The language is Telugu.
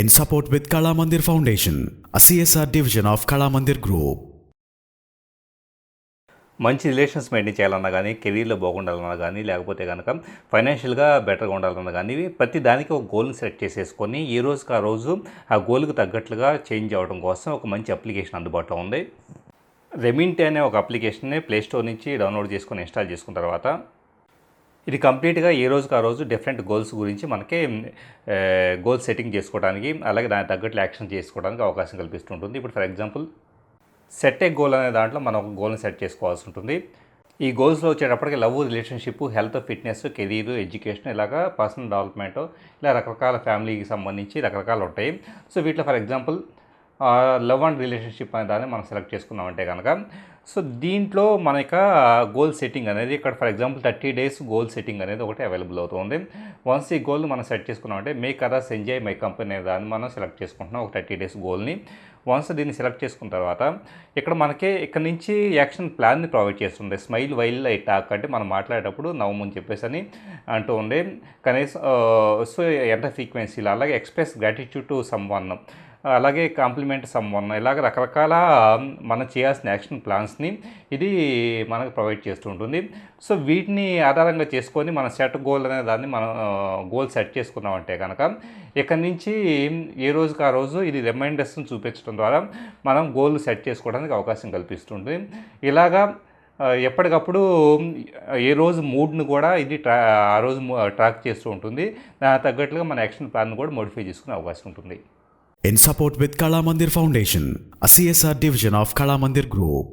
in support with Kala Mandir Foundation, a CSR division of Kala Mandir Group. మంచి రిలేషన్స్ మెయింటైన్ చేయాలన్నా కానీ, కెరీర్లో బాగుండాలన్నా కానీ, లేకపోతే కనుక ఫైనాన్షియల్గా బెటర్గా ఉండాలన్నా కానీ, ప్రతి దానికి ఒక గోల్ని సెట్ చేసేసుకొని ఈ రోజుకి ఆ రోజు ఆ గోల్కి తగ్గట్లుగా చేంజ్ అవ్వడం కోసం ఒక మంచి అప్లికేషన్ అందుబాటులో ఉంది. రెమింట్ అనే ఒక అప్లికేషన్ని ప్లేస్టోర్ నుంచి డౌన్లోడ్ చేసుకొని ఇన్స్టాల్ చేసుకున్న తర్వాత ఇది కంప్లీట్గా ఏ రోజుకి ఆ రోజు డిఫరెంట్ గోల్స్ గురించి మనకి గోల్ సెట్టింగ్ చేసుకోవడానికి, అలాగే దానికి తగ్గట్లు యాక్షన్ చేసుకోవడానికి అవకాశం కల్పిస్తుంటుంది. ఇప్పుడు for example set A goal అనే దాంట్లో మనం ఒక గోల్ని సెట్ చేసుకోవాల్సి ఉంటుంది. ఈ గోల్స్లో వచ్చేటప్పటికి love, relationship, health, fitness, career, education, ఇలాగా పర్సనల్ డెవలప్మెంట్, ఇలా రకరకాల ఫ్యామిలీకి సంబంధించి రకరకాలు ఉంటాయి. సో వీటిలో for example love and relationship అనే దాన్ని మనం సెలెక్ట్ చేసుకున్నామంటే కనుక, సో దీంట్లో మనక గోల్ సెట్టింగ్ అనేది ఇక్కడ for example 30 days goal setting అనేది ఒకటి అవైలబుల్ అవుతుంది. వన్స్ ఈ గోల్ మనం సెట్ చేసుకున్నామంటే make others enjoy my company అనే దాన్ని మనం సెలెక్ట్ చేసుకుంటున్నాం, ఒక 30 days గోల్ని. వన్స్ దీన్ని సెలెక్ట్ చేసుకున్న తర్వాత ఇక్కడ మనకి ఇక్కడ నుంచి యాక్షన్ ప్లాన్ని ప్రొవైడ్ చేస్తుంది. స్మైల్ వైల్ ఐ టాక్ అంటే మనం మాట్లాడేటప్పుడు నవ్వమని చెప్పేసి అని అంటూ ఉంది. కనీసం సో ఎంత ఫ్రీక్వెన్సీలో, అలాగే express gratitude to some one, అలాగే కాంప్లిమెంట్ సమ్ వన్, ఇలాగ రకరకాల మనం చేయాల్సిన యాక్షన్ ప్లాన్స్ని ఇది మనకు ప్రొవైడ్ చేస్తూ ఉంటుంది. సో వీటిని ఆధారంగా చేసుకొని మన సెట్ గోల్ అనే దాన్ని మనం గోల్ సెట్ చేసుకున్నామంటే కనుక ఇక్కడి నుంచి ఏ రోజుకి ఆ రోజు ఇది రిమైండర్స్ని చూపించడం ద్వారా మనం గోల్ సెట్ చేసుకోవడానికి అవకాశం కల్పిస్తుంది. ఇలాగా ఎప్పటికప్పుడు ఏ రోజు మూడ్ను కూడా ఇది ఆ రోజు ట్రాక్ చేస్తూ ఉంటుంది. దానికి తగ్గట్లుగా మన యాక్షన్ ప్లాన్ కూడా మోడిఫై చేసుకునే అవకాశం ఉంటుంది. In support with Kala Mandir Foundation, a CSR division of Kala Mandir Group.